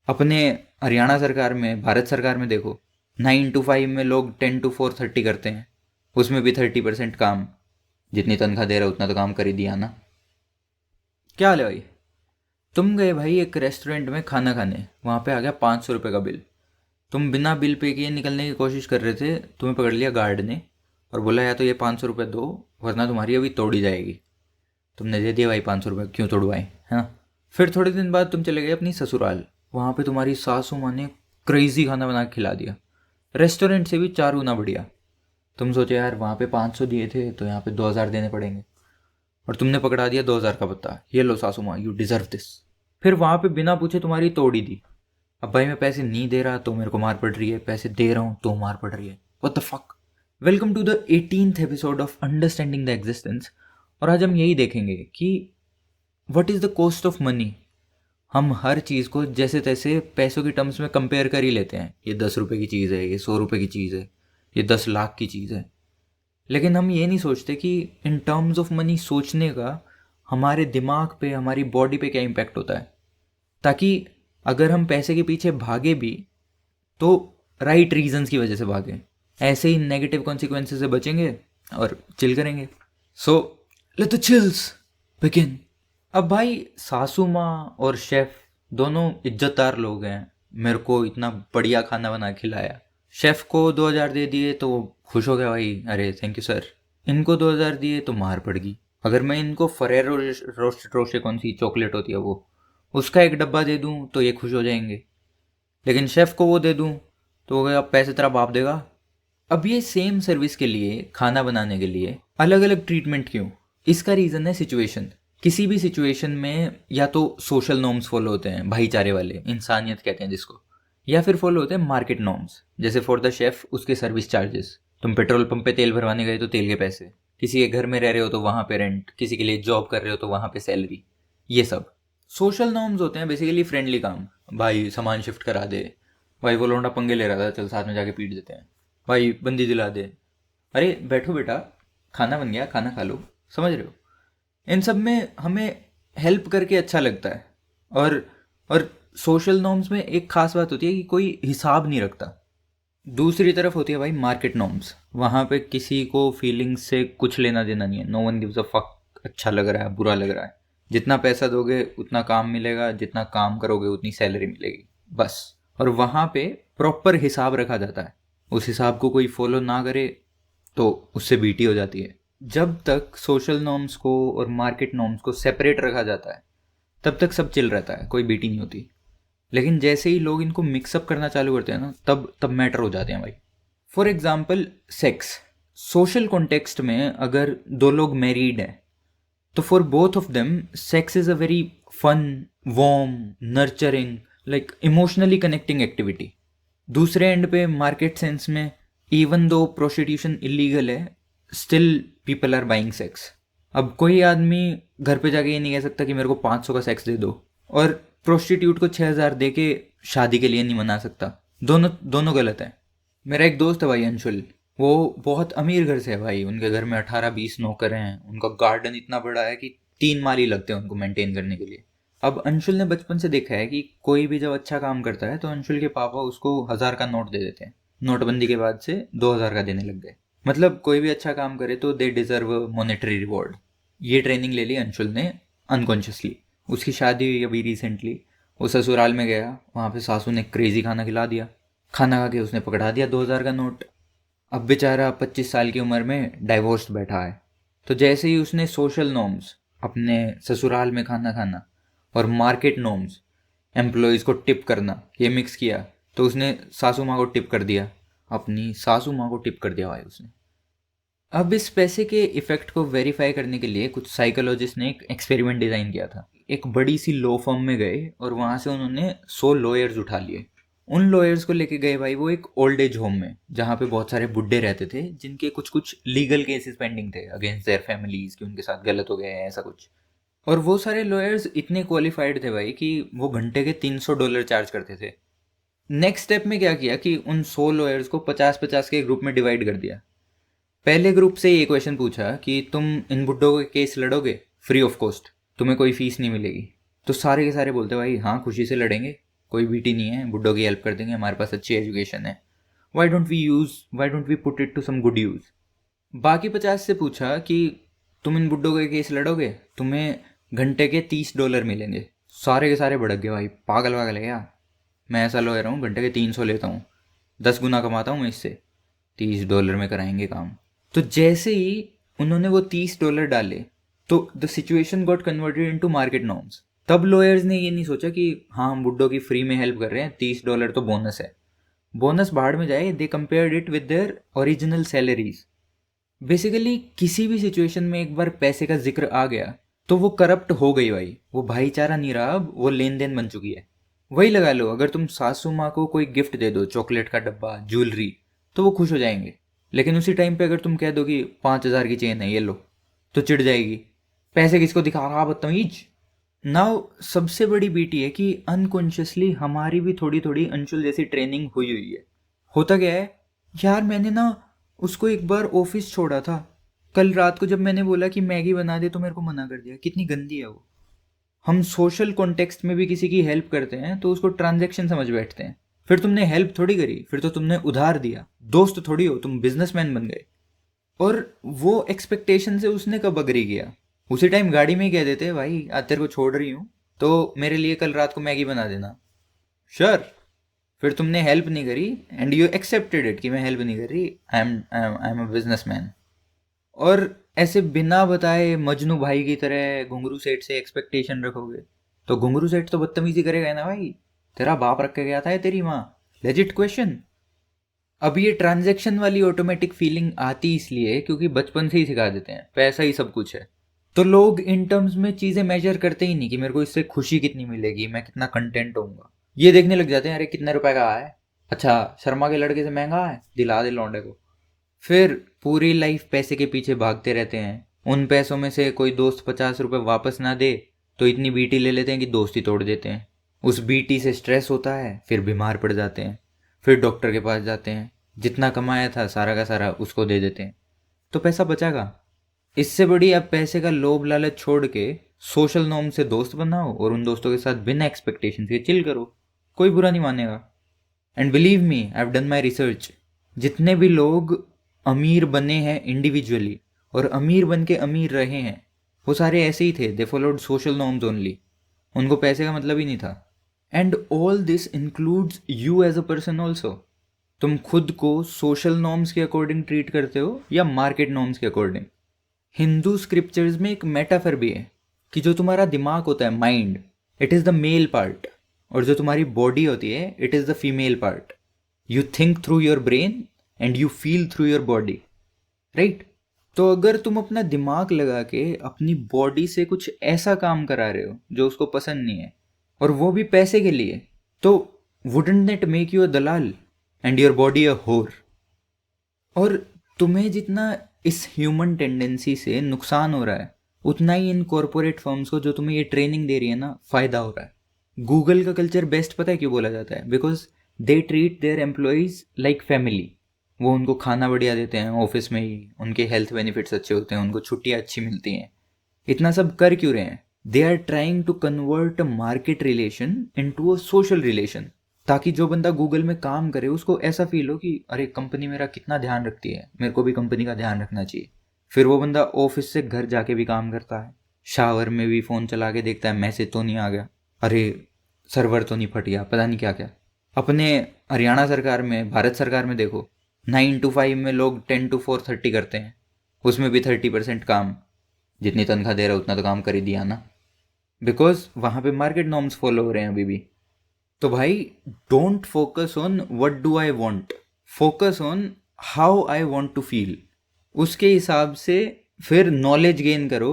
अपने हरियाणा सरकार में, भारत सरकार में देखो, 9 to 5 में लोग 10 to 4 30 करते हैं। उसमें भी 30% काम, जितनी तनख्वाह दे रहा उतना तो काम कर ही दिया ना। क्या हाल है भाई? तुम गए भाई एक रेस्टोरेंट में खाना खाने, वहाँ पे आ गया 500 रुपये का बिल। तुम बिना बिल पे किए निकलने की कोशिश कर रहे थे, तुम्हें पकड़ लिया गार्ड ने और बोला या तो ये 500 रुपये दो वरना तुम्हारी अभी तोड़ी जाएगी। तुमने दे दिया भाई 500 रुपये, क्यों तोड़वाए, है ना। फिर थोड़े दिन बाद तुम चले गए अपनी ससुराल। वहाँ पे तुम्हारी सासू माँ ने क्रेजी खाना बना के खिला दिया, रेस्टोरेंट से भी 4 गुना बढ़िया। तुम सोचे यार वहाँ पे 500 दिए थे तो यहाँ पे 2000 देने पड़ेंगे, और तुमने पकड़ा दिया 2000 का पत्ता। ये लो सासू माँ, यू डिजर्व दिस। फिर वहाँ पे बिना पूछे तुम्हारी तोड़ी दी। अब भाई मैं पैसे नहीं दे रहा तो मेरे को मार पड़ रही है, पैसे दे रहा हूँ तो मार पड़ रही है। What the fuck. Welcome to the 18th episode of understanding the existence. और आज हम यही देखेंगे कि what is the cost of money. हम हर चीज़ को जैसे तैसे पैसों की टर्म्स में कंपेयर कर ही लेते हैं। ये 10 रुपये की चीज़ है, ये 100 रुपये की चीज़ है, ये 10 लाख की चीज़ है। लेकिन हम ये नहीं सोचते कि इन टर्म्स ऑफ मनी सोचने का हमारे दिमाग पे, हमारी बॉडी पे क्या इम्पैक्ट होता है। ताकि अगर हम पैसे के पीछे भागे भी तो राइट रीजंस की वजह से भागें, ऐसे ही नेगेटिव कॉन्सिक्वेंसेस से बचेंगे और चिल करेंगे। So let the chills begin. अब भाई सासू माँ और शेफ दोनों इज्जतदार लोग हैं, मेरे को इतना बढ़िया खाना बना के खिलाया। शेफ को 2000 दे दिए तो वो खुश हो गया भाई, अरे थैंक यू सर। इनको 2000 दिए तो मार पड़ गई। अगर मैं इनको फरेरो रोस्टे, कौन सी चॉकलेट होती है वो, उसका एक डब्बा दे दूं तो ये खुश हो जाएंगे। लेकिन शेफ़ को वो दे दूं तो वो अब पैसे तेरा बाप देगा। अब ये सेम सर्विस के लिए, खाना बनाने के लिए अलग अलग ट्रीटमेंट क्यों? इसका रीज़न है सिचुएशन। किसी भी सिचुएशन में या तो सोशल नॉर्म्स फॉलो होते हैं, भाईचारे वाले, इंसानियत कहते हैं जिसको, या फिर फॉलो होते हैं मार्केट नॉर्म्स। जैसे फॉर द शेफ उसके सर्विस चार्जेस, तुम पेट्रोल पंप पे तेल भरवाने गए तो तेल के पैसे, किसी के घर में रह रहे हो तो वहाँ पे रेंट, किसी के लिए जॉब कर रहे हो तो वहाँ पे सैलरी। ये सब सोशल नॉर्म्स होते हैं, बेसिकली फ्रेंडली काम। भाई सामान शिफ्ट करा दे, भाई वो लौंडा पंगे ले रहा था, चल साथ में जाके पीट देते हैं, भाई बंदी दिला दे, अरे बैठो बेटा खाना बन गया खाना खा लो। समझ रहे हो? इन सब में हमें हेल्प करके अच्छा लगता है। और सोशल नॉर्म्स में एक खास बात होती है कि कोई हिसाब नहीं रखता। दूसरी तरफ होती है भाई मार्केट नॉर्म्स। वहाँ पे किसी को फीलिंग्स से कुछ लेना देना नहीं है। No one gives a fuck, अच्छा लग रहा है बुरा लग रहा है। जितना पैसा दोगे उतना काम मिलेगा, जितना काम करोगे उतनी सैलरी मिलेगी, बस। और वहाँ पे प्रॉपर हिसाब रखा जाता है। उस हिसाब को कोई फॉलो ना करे तो उससे बीटी हो जाती है। जब तक सोशल नॉर्म्स को और मार्केट नॉर्म्स को सेपरेट रखा जाता है तब तक सब चिल रहता है, कोई बीटी नहीं होती। लेकिन जैसे ही लोग इनको मिक्सअप करना चालू करते हैं ना, तब तब मैटर हो जाते हैं भाई। For example sex. Social context में अगर दो लोग मैरिड हैं तो for both of them sex is a very fun, warm, nurturing, like emotionally connecting activity. दूसरे एंड पे मार्केट सेंस में, इवन दो प्रोस्टिट्यूशन इलीगल है, still people are buying sex. अब कोई आदमी घर पे जाके ये नहीं कह सकता कि मेरे को 500 का सेक्स दे दो, और प्रोस्टिट्यूट को 6000 दे के शादी के लिए नहीं मना सकता। दोनों दोनों गलत है। मेरा एक दोस्त है भाई अंशुल, वो बहुत अमीर घर से है भाई। उनके घर में 18-20 नौकर हैं, उनका गार्डन इतना बड़ा है कि 3 माली लगते हैं उनको मेंटेन करने के लिए। अब अंशुल ने बचपन से देखा है कि कोई भी जब अच्छा काम करता है तो अंशुल के पापा उसको 1000 का नोट दे देते हैं। नोटबंदी के बाद से 2000 का देने लग गए। मतलब कोई भी अच्छा काम करे तो दे डिजर्व मॉनेटरी रिवॉर्ड। ये ट्रेनिंग ले ली अंशुल ने अनकॉन्शियसली। उसकी शादी हुई अभी रिसेंटली। वो ससुराल में गया, वहाँ पे सासू ने क्रेजी खाना खिला दिया। खाना खा के उसने पकड़ा दिया 2000 का नोट। अब बेचारा 25 साल की उम्र में डाइवोर्स बैठा है। तो जैसे ही उसने सोशल नॉर्म्स, अपने ससुराल में खाना खाना, और मार्केट नॉर्म्स, एम्प्लॉयज़ को टिप करना, ये मिक्स किया, तो उसने सासू माँ को टिप कर दिया। अपनी सासू माँ को टिप कर दिया भाई उसने। अब इस पैसे के इफ़ेक्ट को वेरीफाई करने के लिए कुछ साइकोलॉजिस्ट ने एक एक्सपेरिमेंट डिज़ाइन किया था। एक बड़ी सी लॉ फर्म में गए और वहाँ से उन्होंने 100 लॉयर्स उठा लिए। उन लॉयर्स को लेके गए भाई वो एक ओल्ड एज होम में, जहाँ पे बहुत सारे बुड्ढे रहते थे जिनके कुछ कुछ लीगल केसेस पेंडिंग थे अगेंस्ट देयर फैमिलीज, कि उनके साथ गलत हो गया है ऐसा कुछ। और वो सारे लॉयर्स इतने क्वालिफाइड थे भाई कि वो घंटे के $300 चार्ज करते थे। नेक्स्ट स्टेप में क्या किया कि उन 100 लॉयर्स को 50-50 के ग्रुप में डिवाइड कर दिया। पहले ग्रुप से ये क्वेश्चन पूछा कि तुम इन बुड्ढों के केस लड़ोगे फ्री ऑफ कॉस्ट, तुम्हें कोई फीस नहीं मिलेगी। तो सारे के सारे बोलते भाई हाँ खुशी से लड़ेंगे, कोई बीटी नहीं है, बुड्ढों की हेल्प कर देंगे, हमारे पास अच्छी एजुकेशन है, why don't we put it to some good use. बाकी 50 से पूछा कि तुम इन बुड्ढों के केस लड़ोगे, तुम्हें घंटे के $30 मिलेंगे। सारे के सारे भड़क गए, भाई पागल वागल है क्या, मैं ऐसा लॉयर हूँ घंटे के 300 लेता हूँ, 10 गुना कमाता हूँ मैं इससे, $30 में कराएंगे काम। तो जैसे ही उन्होंने वो $30 डाले तो the situation got converted into market norms. तब लॉयर्स ने ये नहीं सोचा कि हाँ हम बुड्ढों की फ्री में हेल्प कर रहे हैं, $30 तो बोनस है, बोनस बाहर में जाए। They compared it with their original salaries. Basically किसी भी सिचुएशन में एक बार पैसे का जिक्र आ गया तो वो करप्ट हो गई भाई, वो भाईचारा नहीं रहा, अब वो लेन देन बन चुकी है। वही लगा लो, अगर तुम सासू माँ को कोई गिफ्ट दे दो, चॉकलेट का डब्बा, ज्वेलरी, तो वो खुश हो जाएंगे। लेकिन उसी टाइम पे अगर तुम कह दो कि 5,000 की चेन है ये लो, तो चिढ़ जाएगी, पैसे किसको दिखा रहा बदतमीज। नाउ सबसे बड़ी बीटी है कि अनकॉन्शियसली हमारी भी थोड़ी थोड़ी अंशुल जैसी ट्रेनिंग हुई हुई है। होता क्या है यार, मैंने ना उसको एक बार ऑफिस छोड़ा था, कल रात को जब मैंने बोला कि मैगी बना दे तो मेरे को मना कर दिया। कितनी गंदी है वो। हम सोशल कॉन्टेक्स्ट में भी किसी की हेल्प करते हैं तो उसको ट्रांजैक्शन समझ बैठते हैं। फिर तुमने हेल्प थोड़ी करी, फिर तो तुमने उधार दिया, दोस्त थोड़ी हो, तुम बिजनेसमैन बन गए। और वो एक्सपेक्टेशन से उसने कब अग्री किया, उसी टाइम गाड़ी में ही कह देते भाई आज तेरे को छोड़ रही हूँ तो मेरे लिए कल रात को मैगी बना देना। श्योर, फिर तुमने हेल्प नहीं करी एंड यू एक्सेप्टेड इट कि मैं हेल्प नहीं कर रही, आई एम अ बिजनेसमैन। और ऐसे बिना बताए मजनू भाई की तरह घुंगरू सेठ से एक्सपेक्टेशन रखोगे तो घुंगरू सेठ तो बदतमीजी करेगा ना भाई, तेरा बाप रख के गया था या तेरी माँ, लेजिट क्वेश्चन। अब ये ट्रांजैक्शन वाली ऑटोमेटिक फीलिंग आती इसलिए क्योंकि बचपन से ही सिखा देते हैं पैसा ही सब कुछ है। तो लोग इन टर्म्स में चीज़ें मेजर करते ही नहीं कि मेरे को इससे खुशी कितनी मिलेगी, मैं कितना कंटेंट होऊंगा। ये देखने लग जाते हैं अरे कितने रुपए का है, अच्छा शर्मा के लड़के से महंगा है, दिला दे लौंडे को। फिर पूरी लाइफ पैसे के पीछे भागते रहते हैं। उन पैसों में से कोई दोस्त 50 रुपए वापस ना दे तो इतनी बीटी ले लेते हैं कि दोस्ती तोड़ देते हैं। उस बीटी से स्ट्रेस होता है, फिर बीमार पड़ जाते हैं, फिर डॉक्टर के पास जाते हैं, जितना कमाया था सारा का सारा उसको दे देते हैं। तो पैसा बचागा। इससे बड़ी अब पैसे का लोभ लालच छोड़ के सोशल नॉर्म से दोस्त बनाओ और उन दोस्तों के साथ बिना एक्सपेक्टेशन के चिल करो, कोई बुरा नहीं मानेगा। And believe me, I have done my research. जितने भी लोग अमीर बने हैं इंडिविजुअली और अमीर बन के अमीर रहे हैं, वो सारे ऐसे ही थे, they followed social norms only, उनको पैसे का मतलब ही नहीं था। And all this includes you as a person also. तुम खुद को सोशल नॉर्म्स के अकॉर्डिंग ट्रीट करते हो या मार्केट नॉर्म्स के अकॉर्डिंग। हिंदू स्क्रिप्चर्स में एक मेटाफर भी है कि जो तुम्हारा दिमाग होता है, mind, it is the male part, और जो तुम्हारी बॉडी होती है it is the female part. You think through your brain and you feel through your body, right. तो अगर तुम अपना दिमाग लगा के अपनी बॉडी से कुछ ऐसा काम करा रहे हो जो उसको पसंद नहीं है, और वो भी पैसे के लिए, तो wouldn't that make you a dalal and your body a whore. और तुम्हें जितना इस ह्यूमन टेंडेंसी से नुकसान हो रहा है उतना ही इन कॉरपोरेट फर्म्स को जो तुम्हें ये ट्रेनिंग दे रही है ना, फ़ायदा हो रहा है। गूगल का कल्चर बेस्ट पता है क्यों बोला जाता है? Because they treat their employees like family. वो उनको खाना बढ़िया देते हैं ऑफिस में ही, उनके हेल्थ बेनिफिट्स अच्छे होते हैं, उनको छुट्टियाँ अच्छी मिलती हैं। इतना सब कर क्यों रहे हैं? They are trying to convert a market relation into a social relation, ताकि जो बंदा गूगल में काम करे उसको ऐसा फील हो कि अरे कंपनी मेरा कितना ध्यान रखती है, मेरे को भी कंपनी का ध्यान रखना चाहिए। फिर वो बंदा ऑफिस से घर जाके भी काम करता है, शावर में भी फ़ोन चला के देखता है मैसेज तो नहीं आ गया, अरे सर्वर तो नहीं फट गया, पता नहीं क्या क्या। अपने हरियाणा सरकार में, भारत सरकार में देखो, 9 to 5 में लोग 10 to 4 30 करते हैं, उसमें भी 30% काम, जितनी तनख्वाह दे रहा उतना तो काम कर ही दिया ना, बिकॉज वहाँ पे मार्केट नॉर्म्स फॉलो हो रहे हैं अभी भी। तो भाई don't focus on what do I want, focus on how I want to feel. उसके हिसाब से फिर नॉलेज गेन करो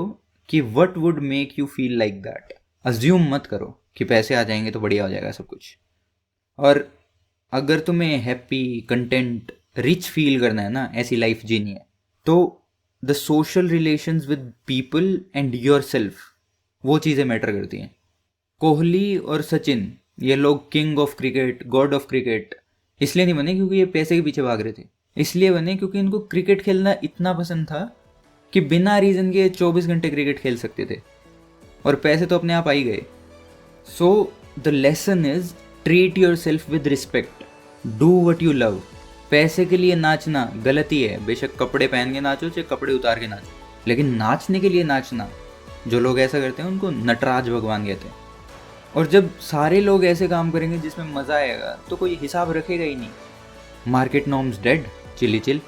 कि what would make you feel like that. Assume मत करो कि पैसे आ जाएंगे तो बढ़िया हो जाएगा सब कुछ। और अगर तुम्हें हैप्पी, कंटेंट, रिच फील करना है ना, ऐसी लाइफ जीनी है, तो the social relations with people and your self, वो चीज़ें मैटर करती हैं। कोहली और सचिन, ये लोग king of cricket, God of cricket इसलिए नहीं बने क्योंकि ये पैसे के पीछे भाग रहे थे, इसलिए बने क्योंकि इनको क्रिकेट खेलना इतना पसंद था कि बिना रीज़न के 24 घंटे क्रिकेट खेल सकते थे, और पैसे तो अपने आप आ ही गए। So the lesson is treat your self with respect, do what you love. पैसे के लिए नाचना गलत ही है, बेशक कपड़े पहन के नाचो चाहे कपड़े उतार के नाचो, लेकिन नाचने के लिए नाचना, जो लोग ऐसा करते हैं उनको नटराज भगवान कहते हैं। और जब सारे लोग ऐसे काम करेंगे जिसमें मज़ा आएगा तो कोई हिसाब रखेगा ही नहीं। Market norms dead, chilly chill.